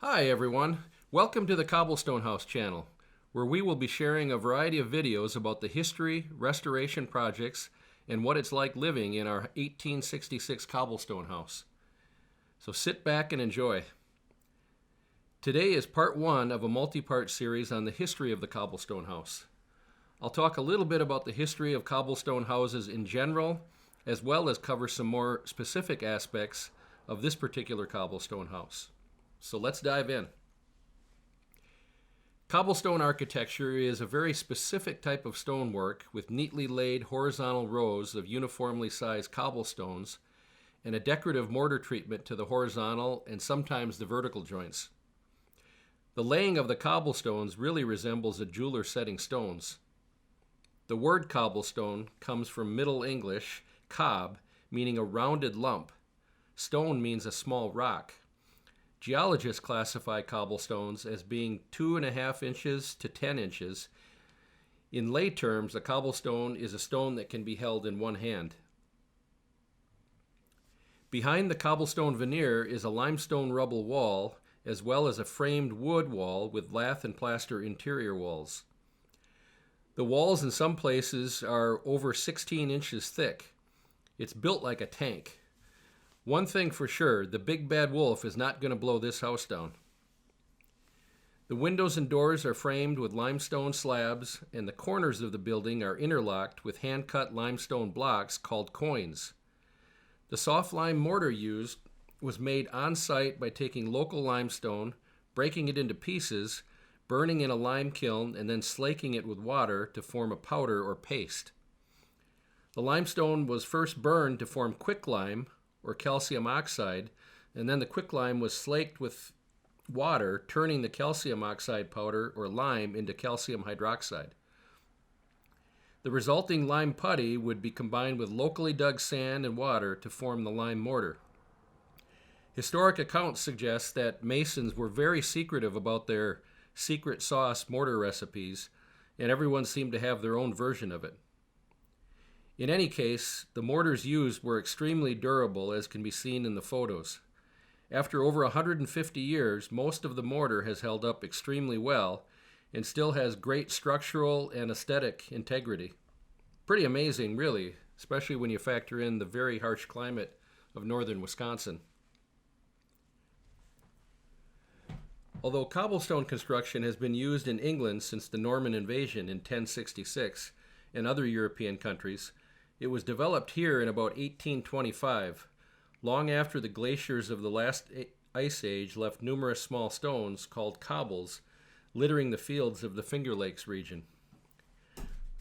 Hi everyone, welcome to the Cobblestone House channel, where we will be sharing a variety of videos about the history, restoration projects, and what it's like living in our 1866 cobblestone house. So sit back and enjoy. Today is part one of a multi-part series on the history of the cobblestone house. I'll talk a little bit about the history of cobblestone houses in general, as well as cover some more specific aspects of this particular cobblestone house. So let's dive in. Cobblestone architecture is a very specific type of stonework with neatly laid horizontal rows of uniformly sized cobblestones and a decorative mortar treatment to the horizontal and sometimes the vertical joints. The laying of the cobblestones really resembles a jeweler setting stones. The word cobblestone comes from Middle English cob, meaning a rounded lump. Stone means a small rock. Geologists classify cobblestones as being 2.5 inches to 10 inches. In lay terms, a cobblestone is a stone that can be held in one hand. Behind the cobblestone veneer is a limestone rubble wall, as well as a framed wood wall with lath and plaster interior walls. The walls in some places are over 16 inches thick. It's built like a tank. One thing for sure, the big bad wolf is not going to blow this house down. The windows and doors are framed with limestone slabs, and the corners of the building are interlocked with hand-cut limestone blocks called quoins. The soft lime mortar used was made on-site by taking local limestone, breaking it into pieces, burning in a lime kiln, and then slaking it with water to form a powder or paste. The limestone was first burned to form quicklime, or calcium oxide, and then the quicklime was slaked with water, turning the calcium oxide powder or lime into calcium hydroxide. The resulting lime putty would be combined with locally dug sand and water to form the lime mortar. Historic accounts suggest that masons were very secretive about their secret sauce mortar recipes, and everyone seemed to have their own version of it. In any case, the mortars used were extremely durable, as can be seen in the photos. After over 150 years, most of the mortar has held up extremely well and still has great structural and aesthetic integrity. Pretty amazing, really, especially when you factor in the very harsh climate of northern Wisconsin. Although cobblestone construction has been used in England since the Norman invasion in 1066 and other European countries, it was developed here in about 1825, long after the glaciers of the last ice age left numerous small stones called cobbles littering the fields of the Finger Lakes region.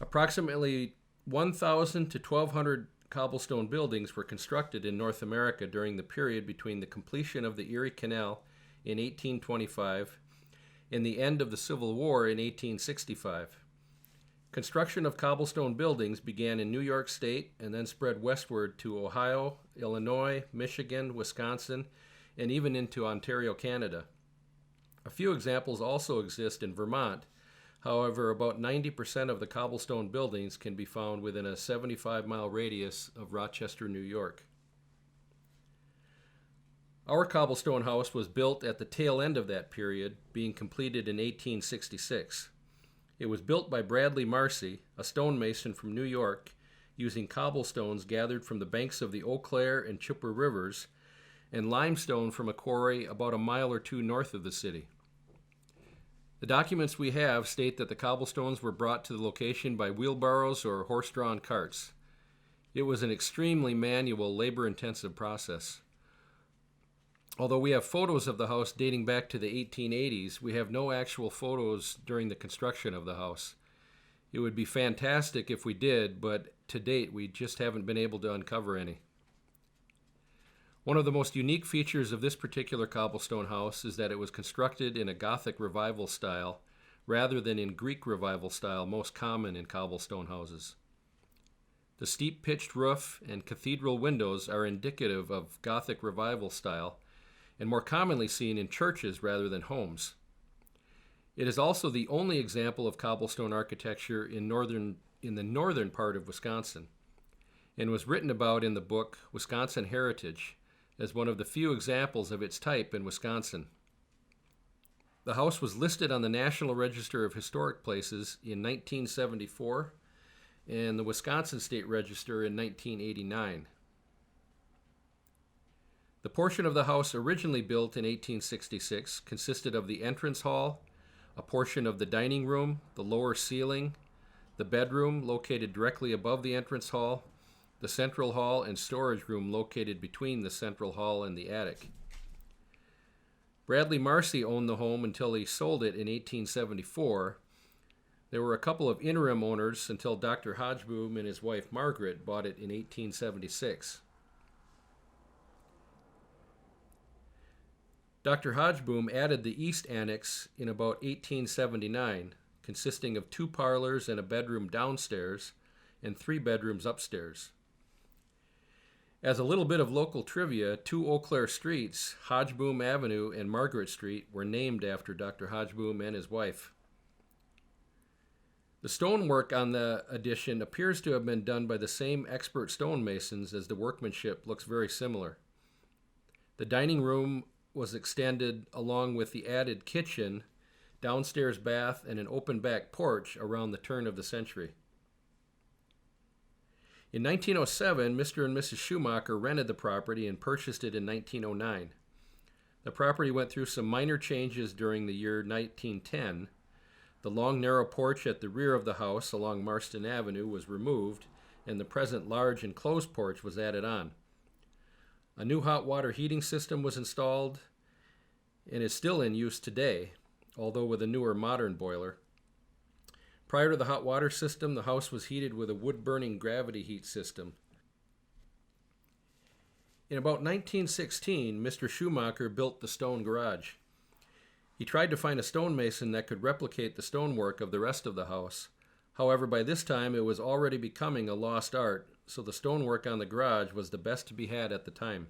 Approximately 1,000 to 1,200 cobblestone buildings were constructed in North America during the period between the completion of the Erie Canal in 1825 and the end of the Civil War in 1865. Construction of cobblestone buildings began in New York State and then spread westward to Ohio, Illinois, Michigan, Wisconsin, and even into Ontario, Canada. A few examples also exist in Vermont. However, about 90% of the cobblestone buildings can be found within a 75-mile radius of Rochester, New York. Our cobblestone house was built at the tail end of that period, being completed in 1866. It was built by Bradley Marcy, a stonemason from New York, using cobblestones gathered from the banks of the Eau Claire and Chippewa rivers and limestone from a quarry about a mile or two north of the city. The documents we have state that the cobblestones were brought to the location by wheelbarrows or horse-drawn carts. It was an extremely manual, labor-intensive process. Although we have photos of the house dating back to the 1880s, we have no actual photos during the construction of the house. It would be fantastic if we did, but to date we just haven't been able to uncover any. One of the most unique features of this particular cobblestone house is that it was constructed in a Gothic Revival style rather than in Greek Revival style most common in cobblestone houses. The steep pitched roof and cathedral windows are indicative of Gothic Revival style and more commonly seen in churches rather than homes. It is also the only example of cobblestone architecture in the northern part of Wisconsin, and was written about in the book Wisconsin Heritage as one of the few examples of its type in Wisconsin. The house was listed on the National Register of Historic Places in 1974 and the Wisconsin State Register in 1989. The portion of the house originally built in 1866 consisted of the entrance hall, a portion of the dining room, the lower ceiling, the bedroom located directly above the entrance hall, the central hall, and storage room located between the central hall and the attic. Bradley Marcy owned the home until he sold it in 1874. There were a couple of interim owners until Dr. Hodgeboom and his wife Margaret bought it in 1876. Dr. Hodgeboom added the east annex in about 1879, consisting of 2 parlors and a bedroom downstairs and 3 bedrooms upstairs. As a little bit of local trivia, 2 Eau Claire streets, Hodgeboom Avenue and Margaret Street, were named after Dr. Hodgeboom and his wife. The stonework on the addition appears to have been done by the same expert stonemasons, as the workmanship looks very similar. The dining room was extended along with the added kitchen, downstairs bath, and an open back porch around the turn of the century. In 1907, Mr. and Mrs. Schumacher rented the property and purchased it in 1909. The property went through some minor changes during the year 1910. The long, narrow porch at the rear of the house along Marston Avenue was removed, and the present large enclosed porch was added on. A new hot water heating system was installed and is still in use today, although with a newer modern boiler. Prior to the hot water system, the house was heated with a wood-burning gravity heat system. In about 1916, Mr. Schumacher built the stone garage. He tried to find a stonemason that could replicate the stonework of the rest of the house. However, by this time it was already becoming a lost art, so the stonework on the garage was the best to be had at the time.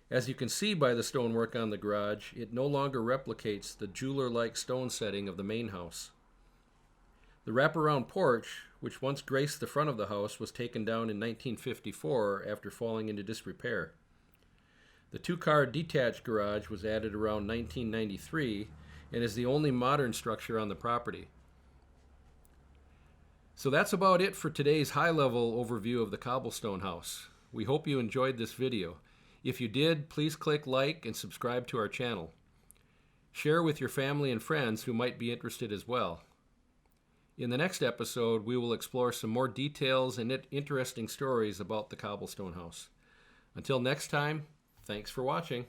As you can see by the stonework on the garage, it no longer replicates the jeweler-like stone setting of the main house. The wraparound porch, which once graced the front of the house, was taken down in 1954 after falling into disrepair. The 2-car detached garage was added around 1993 and is the only modern structure on the property. So that's about it for today's high-level overview of the Cobblestone House. We hope you enjoyed this video. If you did, please click like and subscribe to our channel. Share with your family and friends who might be interested as well. In the next episode, we will explore some more details and interesting stories about the Cobblestone House. Until next time, thanks for watching.